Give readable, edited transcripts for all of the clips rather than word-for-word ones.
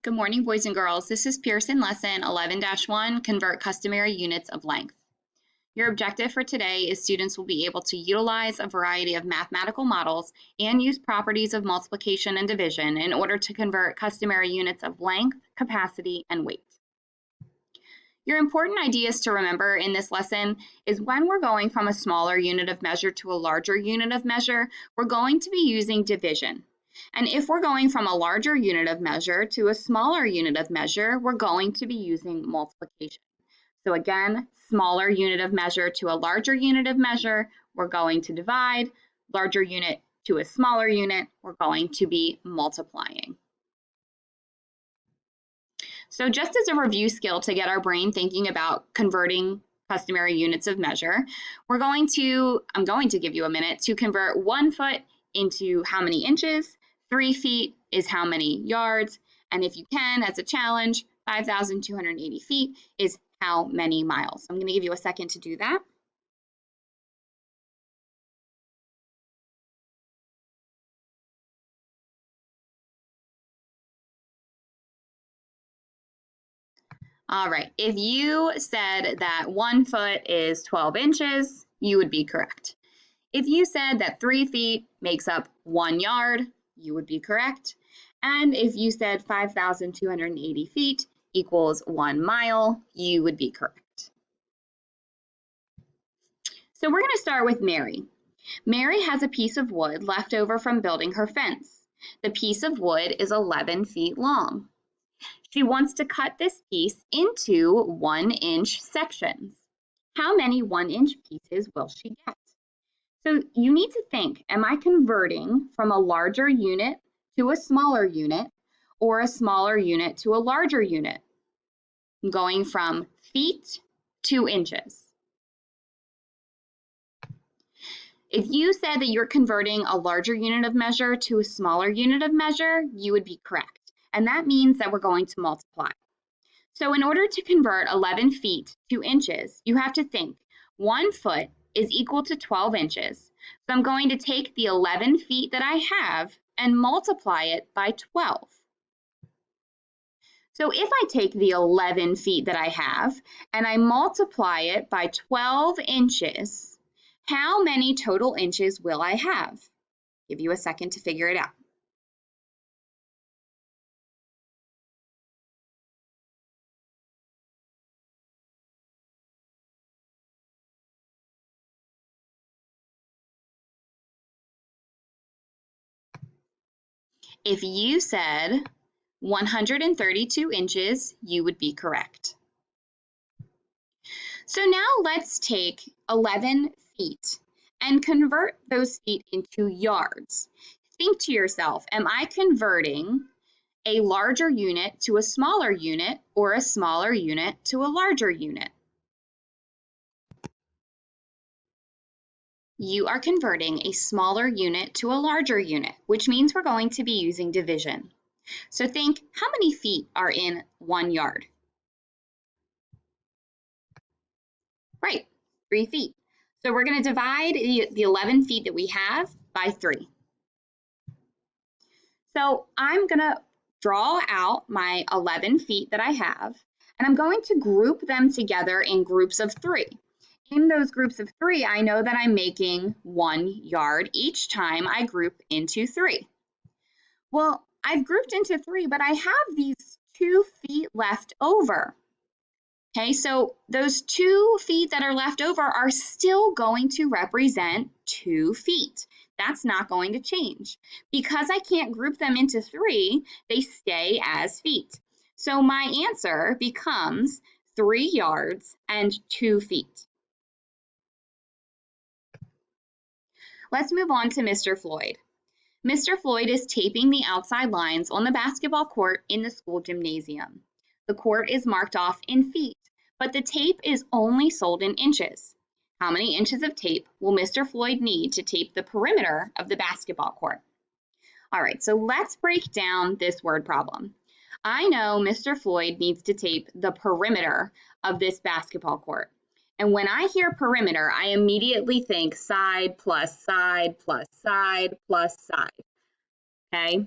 Good morning, boys and girls. This is Pearson lesson 11-1, convert customary units of length. Your objective for today is students will be able to utilize a variety of mathematical models and use properties of multiplication and division in order to convert customary units of length, capacity, and weight. Your important ideas to remember in this lesson is when we're going from a smaller unit of measure to a larger unit of measure, we're going to be using division. And if we're going from a larger unit of measure to a smaller unit of measure, we're going to be using multiplication. So again, smaller unit of measure to a larger unit of measure, we're going to divide. Larger unit to a smaller unit, we're going to be multiplying. So just as a review skill to get our brain thinking about converting customary units of measure, I'm going to give you a minute to convert 1 foot into how many inches, 3 feet is how many yards, and if you can, as a challenge, 5,280 feet is how many miles. I'm going to give you a second to do that. All right, if you said that 1 foot is 12 inches, you would be correct. If you said that 3 feet makes up 1 yard, you would be correct. And if you said 5,280 feet equals 1 mile, you would be correct. So we're going to start with Mary. Mary has a piece of wood left over from building her fence. The piece of wood is 11 feet long. She wants to cut this piece into 1-inch sections. How many 1-inch pieces will she get? So you need to think, am I converting from a larger unit to a smaller unit or a smaller unit to a larger unit? I'm going from feet to inches. If you said that you're converting a larger unit of measure to a smaller unit of measure, you would be correct. And that means that we're going to multiply. So in order to convert 11 feet to inches, you have to think 1 foot is equal to 12 inches. So I'm going to take the 11 feet that I have and multiply it by 12. So if I take the 11 feet that I have and I multiply it by 12 inches, how many total inches will I have? Give you a second to figure it out. If you said 132 inches, you would be correct. So now let's take 11 feet and convert those feet into yards. Think to yourself, am I converting a larger unit to a smaller unit or a smaller unit to a larger unit? You are converting a smaller unit to a larger unit, which means we're going to be using division. So think, how many feet are in 1 yard? Right, 3 feet. So we're going to divide the 11 feet that we have by 3. So I'm going to draw out my 11 feet that I have, and I'm going to group them together in groups of 3. In those groups of 3, I know that I'm making 1 yard each time I group into 3. Well, I've grouped into 3, but I have these 2 feet left over. Okay, so those 2 feet that are left over are still going to represent 2 feet. That's not going to change. Because I can't group them into 3, they stay as feet. So my answer becomes 3 yards and 2 feet. Let's move on to Mr. Floyd. Mr. Floyd is taping the outside lines on the basketball court in the school gymnasium. The court is marked off in feet, but the tape is only sold in inches. How many inches of tape will Mr. Floyd need to tape the perimeter of the basketball court? All right, so let's break down this word problem. I know Mr. Floyd needs to tape the perimeter of this basketball court. And when I hear perimeter, I immediately think side plus side plus side plus side, okay?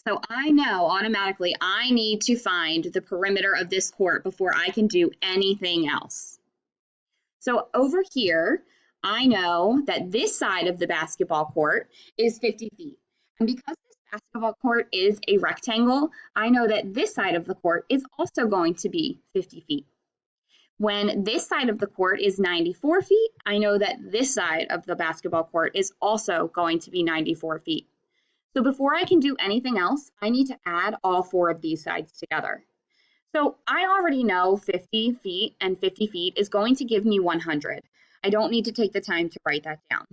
So I know automatically I need to find the perimeter of this court before I can do anything else. So over here, I know that this side of the basketball court is 50 feet. And because this basketball court is a rectangle, I know that this side of the court is also going to be 50 feet. When this side of the court is 94 feet, I know that this side of the basketball court is also going to be 94 feet. So before I can do anything else, I need to add all four of these sides together. So I already know 50 feet and 50 feet is going to give me 100. I don't need to take the time to write that down.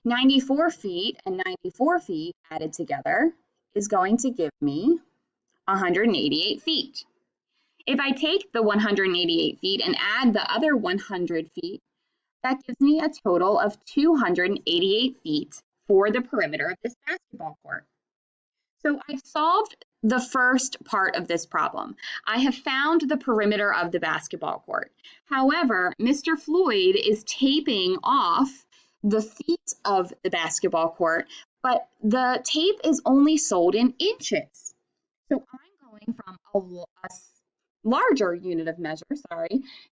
94 feet and 94 feet added together is going to give me 188 feet. If I take the 188 feet and add the other 100 feet, that gives me a total of 288 feet for the perimeter of this basketball court. So I've solved the first part of this problem. I have found the perimeter of the basketball court. However, Mr. Floyd is taping off the feet of the basketball court, but the tape is only sold in inches. So I'm going from a larger unit of measure,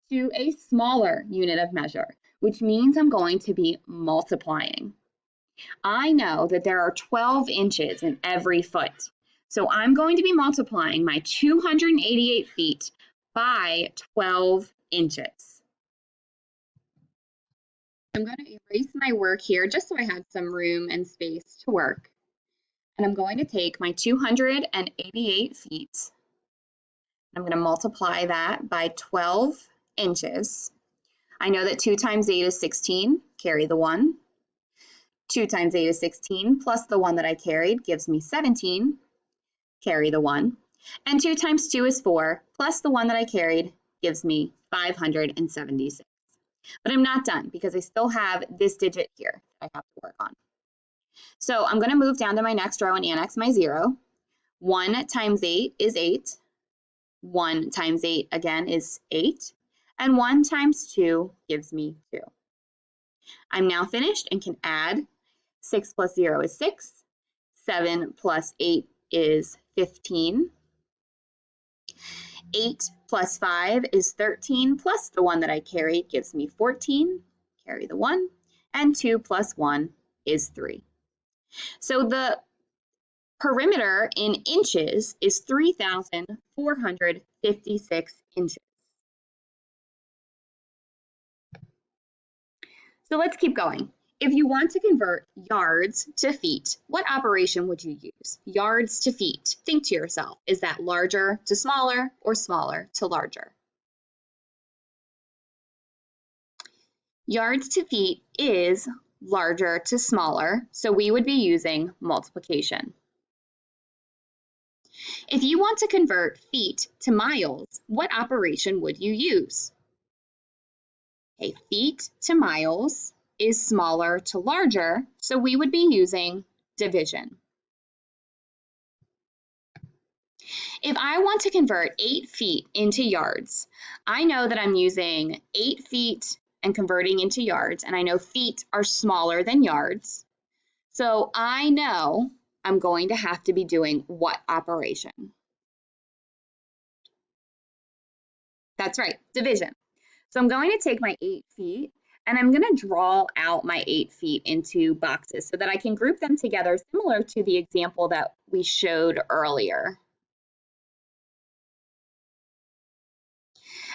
to a smaller unit of measure, which means I'm going to be multiplying. I know that there are 12 inches in every foot. So I'm going to be multiplying my 288 feet by 12 inches. I'm going to erase my work here just so I had some room and space to work. And I'm going to take my 288 feet. I'm going to multiply that by 12 inches. I know that 2 times 8 is 16, carry the 1. 2 times 8 is 16, plus the 1 that I carried gives me 17, carry the 1. And 2 times 2 is 4, plus the 1 that I carried gives me 576. But I'm not done because I still have this digit here that I have to work on. So I'm going to move down to my next row and annex my 0. 1 times 8 is 8. 1 times 8 again is 8. And 1 times 2 gives me 2. I'm now finished and can add. 6 plus 0 is 6. 7 plus 8 is 15. 8 plus 5 is 13, plus the 1 that I carried gives me 14. Carry the 1. And 2 plus 1 is 3. So the perimeter in inches is 3,456 inches. So let's keep going. If you want to convert yards to feet, what operation would you use? Yards to feet. Think to yourself, is that larger to smaller or smaller to larger? Yards to feet is larger to smaller, so we would be using multiplication. If you want to convert feet to miles, what operation would you use? Okay, feet to miles is smaller to larger, so we would be using division. If I want to convert 8 feet into yards, I know that I'm using 8 feet and converting into yards, and I know feet are smaller than yards. So I know I'm going to have to be doing what operation? That's right, division. So I'm going to take my 8 feet and I'm going to draw out my 8 feet into boxes so that I can group them together similar to the example that we showed earlier.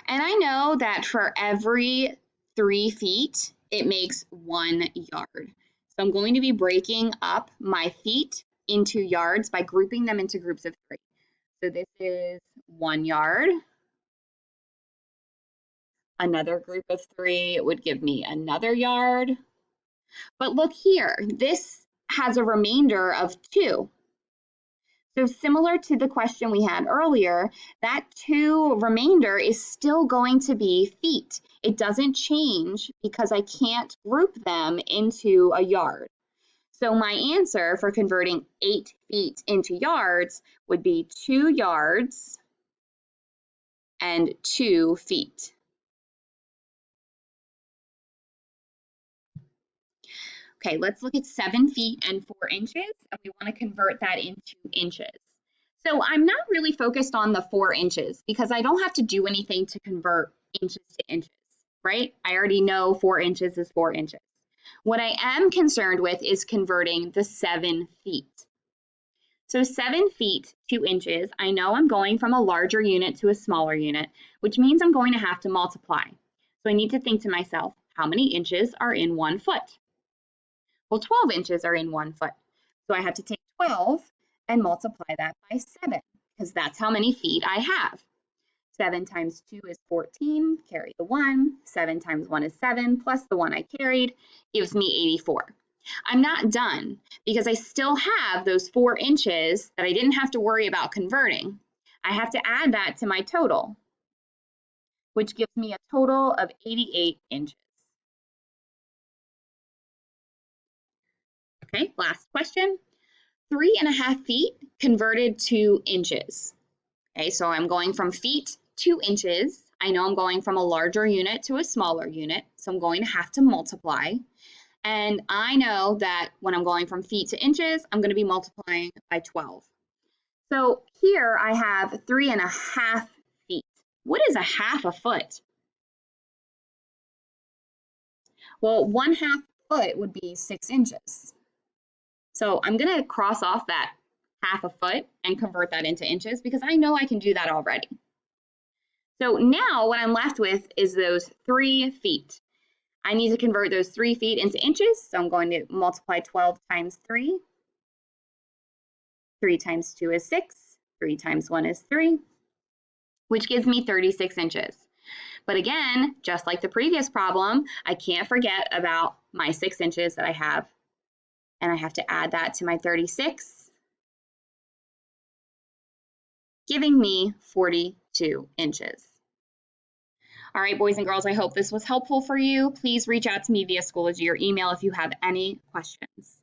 And I know that for every 3 feet, it makes 1 yard. So I'm going to be breaking up my feet into yards by grouping them into groups of 3. So this is 1 yard. Another group of 3 would give me another yard. But look here, this has a remainder of 2. So similar to the question we had earlier, that 2 remainder is still going to be feet. It doesn't change because I can't group them into a yard. So my answer for converting 8 feet into yards would be 2 yards and 2 feet. Okay, let's look at 7 feet and 4 inches, and we want to convert that into inches. So I'm not really focused on the 4 inches because I don't have to do anything to convert inches to inches, right? I already know 4 inches is 4 inches. What I am concerned with is converting the 7 feet. So 7 feet, 2 inches, I know I'm going from a larger unit to a smaller unit, which means I'm going to have to multiply. So I need to think to myself, how many inches are in 1 foot? Well, 12 inches are in 1 foot. So I have to take 12 and multiply that by 7, because that's how many feet I have. 7 times 2 is 14, carry the 1. 7 times 1 is 7, plus the 1 I carried gives me 84. I'm not done because I still have those 4 inches that I didn't have to worry about converting. I have to add that to my total, which gives me a total of 88 inches. Okay, last question. 3.5 feet converted to inches. Okay, so I'm going from feet to inches. I know I'm going from a larger unit to a smaller unit, so I'm going to have to multiply. And I know that when I'm going from feet to inches, I'm going to be multiplying by 12. So here I have 3.5 feet. What is a half a foot? Well, 1/2 foot would be 6 inches. So I'm going to cross off that half a foot and convert that into inches because I know I can do that already. So now what I'm left with is those 3 feet. I need to convert those 3 feet into inches, so I'm going to multiply 12 times 3. 3 times 2 is 6. 3 times 1 is 3, which gives me 36 inches. But again, just like the previous problem, I can't forget about my 6 inches that I have, and I have to add that to my 36, giving me 42 inches. All right, boys and girls, I hope this was helpful for you. Please reach out to me via Schoology or email if you have any questions.